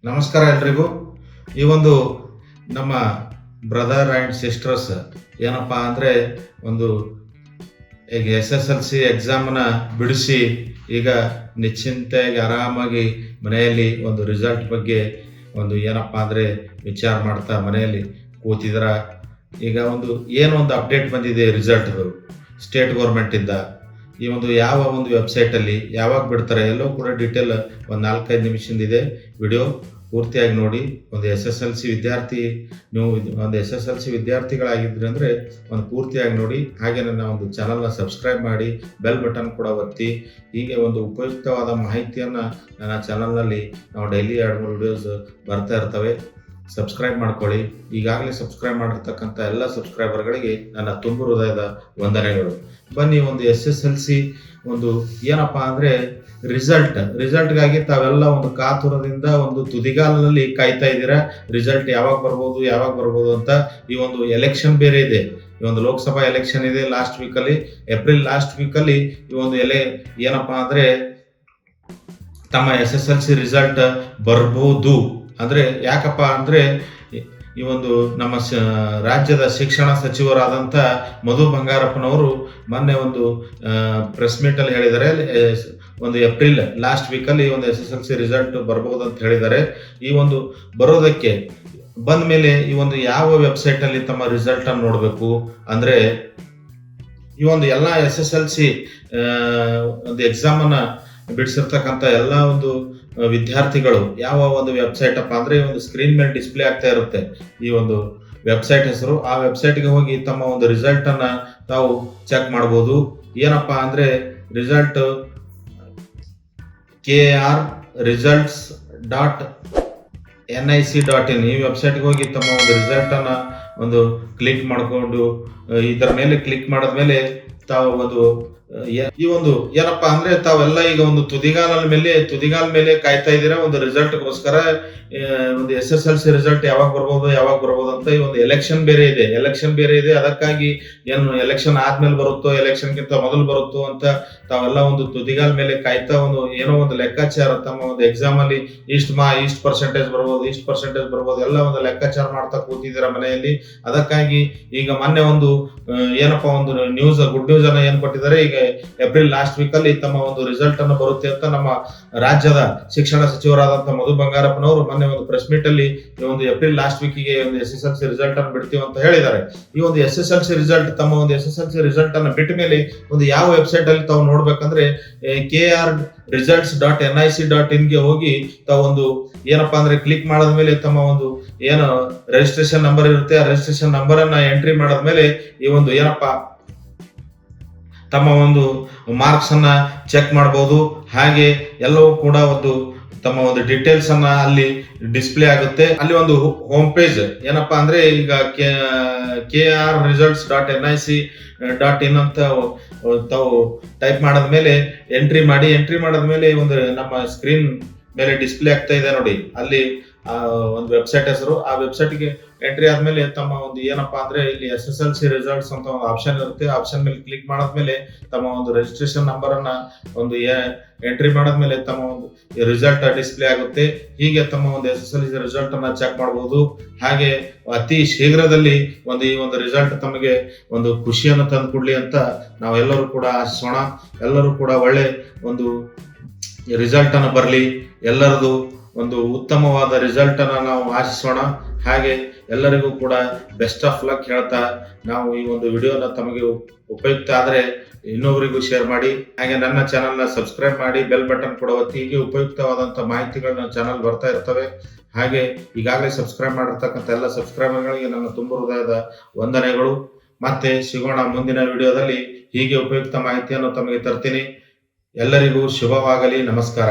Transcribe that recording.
ನಮಸ್ಕಾರ ಎಲ್ರಿಗೂ. ಈ ಒಂದು ನಮ್ಮ ಬ್ರದರ್ ಆ್ಯಂಡ್ ಸಿಸ್ಟರ್ಸ್ ಏನಪ್ಪ ಅಂದರೆ ಒಂದು ಈಗ SSLC ಎಕ್ಸಾಮನ್ನ ಬಿಡಿಸಿ ಈಗ ನಿಶ್ಚಿಂತೆಯಾಗಿ ಆರಾಮಾಗಿ ಮನೆಯಲ್ಲಿ ಒಂದು ರಿಸಲ್ಟ್ ಬಗ್ಗೆ ಒಂದು ಏನಪ್ಪ ಅಂದರೆ ವಿಚಾರ ಮಾಡ್ತಾ ಮನೆಯಲ್ಲಿ ಕೂತಿದ್ರ. ಈಗ ಏನೋ ಒಂದು ಅಪ್ಡೇಟ್ ಬಂದಿದೆ ರಿಸಲ್ಟ್ದು ಸ್ಟೇಟ್ ಗೌರ್ಮೆಂಟಿಂದ. ಈ ಯಾವ ಒಂದು ವೆಬ್ಸೈಟಲ್ಲಿ ಯಾವಾಗ ಬಿಡ್ತಾರೆ ಎಲ್ಲೋ ಕೂಡ ಡೀಟೇಲ್ ಒಂದು 4-5 ನಿಮಿಷದಿಂದ ವಿಡಿಯೋ ಪೂರ್ತಿಯಾಗಿ ನೋಡಿ. ಒಂದು SSLC ವಿದ್ಯಾರ್ಥಿ, ನೀವು ಒಂದು SSLC ವಿದ್ಯಾರ್ಥಿಗಳಾಗಿದ್ರಿ ಅಂದರೆ ಪೂರ್ತಿಯಾಗಿ ನೋಡಿ. ಹಾಗೆ ನನ್ನ ಒಂದು ಚಾನಲ್ನ ಸಬ್ಸ್ಕ್ರೈಬ್ ಮಾಡಿ, ಬೆಲ್ ಬಟನ್ ಕೂಡ ಒತ್ತಿ. ಹೀಗೆ ಉಪಯುಕ್ತವಾದ ಮಾಹಿತಿಯನ್ನು ನನ್ನ ಚಾನಲ್ನಲ್ಲಿ ನಾವು ಡೈಲಿ 2-3 ವಿಡಿಯೋಸ್ ಬರ್ತಾ ಇರ್ತವೆ. ಸಬ್ಸ್ಕ್ರೈಬ್ ಮಾಡ್ಕೊಳ್ಳಿ. ಈಗಾಗಲೇ ಸಬ್ಸ್ಕ್ರೈಬ್ ಮಾಡಿರ್ತಕ್ಕಂಥ ಎಲ್ಲ ಸಬ್ಸ್ಕ್ರೈಬರ್ಗಳಿಗೆ ನನ್ನ ತುಂಬು ಹೃದಯದ ವಂದನೆಗಳು. ಬನ್ನಿ, SSLC ಏನಪ್ಪ ಅಂದರೆ ರಿಸಲ್ಟ್ಗಾಗಿ ತಾವೆಲ್ಲ ಕಾತುರದಿಂದ ತುದಿಗಾಲಲ್ಲಿ ಕಾಯ್ತಾ ಇದ್ದೀರಾ. ರಿಸಲ್ಟ್ ಯಾವಾಗ ಬರ್ಬೋದು ಅಂತ. ಈ ಎಲೆಕ್ಷನ್ ಬೇರೆ ಇದೆ. ಈ ಲೋಕಸಭಾ ಎಲೆಕ್ಷನ್ ಇದೆ ಲಾಸ್ಟ್ ವೀಕಲ್ಲಿ, ಏಪ್ರಿಲ್ ಲಾಸ್ಟ್ ವೀಕಲ್ಲಿ. ಏನಪ್ಪ ಅಂದರೆ ತಮ್ಮ SSLC ರಿಸಲ್ಟ್ ಬರ್ಬೋದು. ಅಂದರೆ ಯಾಕಪ್ಪ ಅಂದರೆ ಈ ನಮ್ಮ ರಾಜ್ಯದ ಶಿಕ್ಷಣ ಸಚಿವರಾದಂಥ ಮಧು ಬಂಗಾರಪ್ಪನವರು ಮೊನ್ನೆ ಪ್ರೆಸ್ ಮೀಟಲ್ಲಿ ಹೇಳಿದ್ದಾರೆ, ಏಪ್ರಿಲ್ ಲಾಸ್ಟ್ ವೀಕಲ್ಲಿ SSLC ರಿಸಲ್ಟ್ ಬರ್ಬೋದು ಅಂತ ಹೇಳಿದ್ದಾರೆ. ಈ ಬರೋದಕ್ಕೆ ಬಂದ ಮೇಲೆ ಈ ಯಾವ ವೆಬ್ಸೈಟಲ್ಲಿ ತಮ್ಮ ರಿಸಲ್ಟನ್ನು ನೋಡಬೇಕು ಅಂದರೆ, ಈ ಎಲ್ಲ SSLC ಎಕ್ಸಾಮನ್ನು ಬಿಡಿಸಿರ್ತಕ್ಕಂಥ ಎಲ್ಲ ವಿದ್ಯಾರ್ಥಿಗಳು ಯಾವ ವೆಬ್ಸೈಟ್ ಅಪ್ಪ ಅಂದರೆ ಸ್ಕ್ರೀನ್ ಮೇಲೆ ಡಿಸ್ಪ್ಲೇ ಆಗ್ತಾ ಇರುತ್ತೆ ಈ ವೆಬ್ಸೈಟ್ ಹೆಸರು. ಆ ವೆಬ್ಸೈಟ್ಗೆ ಹೋಗಿ ತಮ್ಮ ರಿಸಲ್ಟನ್ನು ತಾವು ಚೆಕ್ ಮಾಡ್ಬೋದು. ಏನಪ್ಪ ಅಂದರೆ ರಿಸಲ್ಟ್ krresults.nic.in ಈ ವೆಬ್ಸೈಟ್ಗೆ ಹೋಗಿ ತಮ್ಮ ರಿಸಲ್ಟನ್ನು ಕ್ಲಿಕ್ ಮಾಡಿಕೊಂಡು ಇದರ ಮೇಲೆ ಕ್ಲಿಕ್ ಮಾಡಿದ್ಮೇಲೆ ತಾವು ಈ ಏನಪ್ಪ ಅಂದ್ರೆ ತಾವೆಲ್ಲ ಈಗ ತುದಿಗಾಲ ಮೇಲೆ ಕಾಯ್ತಾ ಇದ್ದೀರಾ ರಿಸಲ್ಟ್ಗೋಸ್ಕರ. SSLC ರಿಸಲ್ಟ್ ಯಾವಾಗ ಬರ್ಬೋದು ಅಂತ. ಈ ಎಲೆಕ್ಷನ್ ಬೇರೆ ಇದೆ. ಅದಕ್ಕಾಗಿ ಏನು ಎಲೆಕ್ಷನ್ ಆದ್ಮೇಲೆ ಬರುತ್ತೋ, ಎಲೆಕ್ಷನ್ಗಿಂತ ಮೊದಲು ಬರುತ್ತೋ ಅಂತ ತಾವೆಲ್ಲ ತುದಿಗಾಲ ಮೇಲೆ ಕಾಯ್ತಾ ಏನೋ ಲೆಕ್ಕಾಚಾರ ತಮ್ಮ ಎಕ್ಸಾಮ್ ಅಲ್ಲಿ ಇಷ್ಟು ಪರ್ಸೆಂಟೇಜ್ ಬರ್ಬೋದು ಎಲ್ಲ ಲೆಕ್ಕಾಚಾರ ಮಾಡ್ತಾ ಕೂತಿದ್ದೀರಾ ಮನೆಯಲ್ಲಿ. ಅದಕ್ಕಾಗಿ ಈಗ ಮೊನ್ನೆ ಏನಪ್ಪ ನ್ಯೂಸ್, ಗುಡ್ ನ್ಯೂಸ್ ಅನ್ನ ಏನ್ ಕೊಟ್ಟಿದ್ದಾರೆ, ಈಗ ಏಪ್ರಿಲ್ ಲಾಸ್ಟ್ ವೀಕ್ ಅಲ್ಲಿ ತಮ್ಮ ರಿಸಲ್ಟ್ ಅನ್ನು ಬರುತ್ತೆ ಅಂತ ನಮ್ಮ ರಾಜ್ಯದ ಶಿಕ್ಷಣ ಸಚಿವರಾದಂತಹ ಮಧು ಬಂಗಾರಪ್ಪನವರು ಮೊನ್ನೆ ಪ್ರೆಸ್ ಮೀಟ್ ಅಲ್ಲಿ ಏಪ್ರಿಲ್ ಲಾಸ್ಟ್ ವೀಕಿಗೆ SSLC ರಿಸಲ್ಟ್ ಅನ್ನು ಬಿಡ್ತೀವಿ ಅಂತ ಹೇಳಿದ್ದಾರೆ. ಈ SSLC ರಿಸಲ್ಟ್ ತಮ್ಮ SSLC ರಿಸಲ್ಟ್ ಅನ್ನು ಬಿಟ್ಟ ಮೇಲೆ ಯಾವ ವೆಬ್ಸೈಟ್ ಅಲ್ಲಿ ತಾವು ನೋಡ್ಬೇಕಂದ್ರೆ krresults.nic.in ಗೆ ಹೋಗಿ ತಾವು ಏನಪ್ಪಾ ಅಂದ್ರೆ ಕ್ಲಿಕ್ ಮಾಡಿದ್ಮೇಲೆ ತಮ್ಮ ಏನು ರಿಜಿಸ್ಟ್ರೇಷನ್ ನಂಬರ್ ಇರುತ್ತೆ, ಆ ರಿಜಿಸ್ಟ್ರೇಷನ್ ನಂಬರ್ ಅನ್ನ ಎಂಟ್ರಿ ಮಾಡಿದ್ಮೇಲೆ ಈ ಏನಪ್ಪಾ ತಮ್ಮ ಮಾರ್ಕ್ಸ್ ಅನ್ನ ಚೆಕ್ ಮಾಡಬಹುದು. ಹಾಗೆ ಎಲ್ಲವೂ ಕೂಡ ತಮ್ಮ ಡೀಟೇಲ್ಸ್ ಅನ್ನ ಅಲ್ಲಿ ಡಿಸ್ಪ್ಲೇ ಆಗುತ್ತೆ. ಅಲ್ಲಿ ಹೋಮ್ ಪೇಜ್ ಏನಪ್ಪಾ ಅಂದ್ರೆ ಈಗ krresults.nic.in ಅಂತ ತಾವು ಟೈಪ್ ಮಾಡಿದ್ಮೇಲೆ ಎಂಟ್ರಿ ಮಾಡಿದ್ಮೇಲೆ ನಮ್ಮ ಸ್ಕ್ರೀನ್ ಮೇಲೆ ಡಿಸ್ಪ್ಲೇ ಆಗ್ತಾ ಇದೆ ನೋಡಿ. ಅಲ್ಲಿ ವೆಬ್ಸೈಟ್ ಹೆಸರು, ಆ ವೆಬ್ಸೈಟ್ಗೆ ಎಂಟ್ರಿ ಆದ್ಮೇಲೆ ತಮ್ಮ ಏನಪ್ಪಾ ಅಂದ್ರೆ ಇಲ್ಲಿ SSLC ರಿಸಲ್ಟ್ಸ್ ಅಂತ ಆಪ್ಷನ್ ಇರುತ್ತೆ. ಆಪ್ಷನ್ ಮೇಲೆ ಕ್ಲಿಕ್ ಮಾಡಿದ್ಮೇಲೆ ತಮ್ಮ ರಿಜಿಸ್ಟ್ರೇಷನ್ ನಂಬರ್ ಅನ್ನ ಎಂಟ್ರಿ ಮಾಡಿದ್ಮೇಲೆ ತಮ್ಮ ರಿಸಲ್ಟ್ ಡಿಸ್ಪ್ಲೇ ಆಗುತ್ತೆ. ಹೀಗೆ ತಮ್ಮ SSLC ರಿಸಲ್ಟ್ ಅನ್ನ ಚೆಕ್ ಮಾಡಬಹುದು. ಹಾಗೆ ಅತಿ ಶೀಘ್ರದಲ್ಲಿ ಈ ರಿಸಲ್ಟ್ ತಮಗೆ ಖುಷಿಯನ್ನು ತಂದು ಕೊಡ್ಲಿ ಅಂತ ನಾವೆಲ್ಲರೂ ಕೂಡ ಆಶಿಸೋಣ. ಎಲ್ಲರೂ ಕೂಡ ಒಳ್ಳೆ ರಿಸಲ್ಟ್ ಅನ್ನು ಬರಲಿ, ಎಲ್ಲರದು ಉತ್ತಮವಾದ ರಿಸಲ್ಟ್ ಅನ್ನ ನಾವು ಆಶಿಸೋಣ. ಹಾಗೆ ಎಲ್ಲರಿಗೂ ಕೂಡ ಬೆಸ್ಟ್ ಆಫ್ ಲಕ್ ಹೇಳ್ತಾ ನಾವು ಈ ವಿಡಿಯೋನ ತಮಗೆ ಉಪಯುಕ್ತ ಆದರೆ ಇನ್ನೊಬ್ಬರಿಗೂ ಶೇರ್ ಮಾಡಿ. ಹಾಗೆ ನನ್ನ ಚಾನಲ್ನ ಸಬ್ಸ್ಕ್ರೈಬ್ ಮಾಡಿ, ಬೆಲ್ ಬಟನ್ ಕೂಡ ಒತ್ತಿ. ಹೀಗೆ ಉಪಯುಕ್ತವಾದಂಥ ಮಾಹಿತಿಗಳು ನನ್ನ ಚಾನಲ್ ಬರ್ತಾ ಇರ್ತವೆ. ಹಾಗೆ ಈಗಾಗಲೇ ಸಬ್ಸ್ಕ್ರೈಬ್ ಮಾಡಿರ್ತಕ್ಕಂಥ ಎಲ್ಲ ಸಬ್ಸ್ಕ್ರೈಬರ್ಗಳಿಗೆ ನನ್ನ ತುಂಬ ಹೃದಯದ ವಂದನೆಗಳು. ಮತ್ತೆ ಸಿಗೋಣ ಮುಂದಿನ ವಿಡಿಯೋದಲ್ಲಿ. ಹೀಗೆ ಉಪಯುಕ್ತ ಮಾಹಿತಿಯನ್ನು ತಮಗೆ ತರ್ತೀನಿ. ಎಲ್ಲರಿಗೂ ಶುಭವಾಗಲಿ. ನಮಸ್ಕಾರ.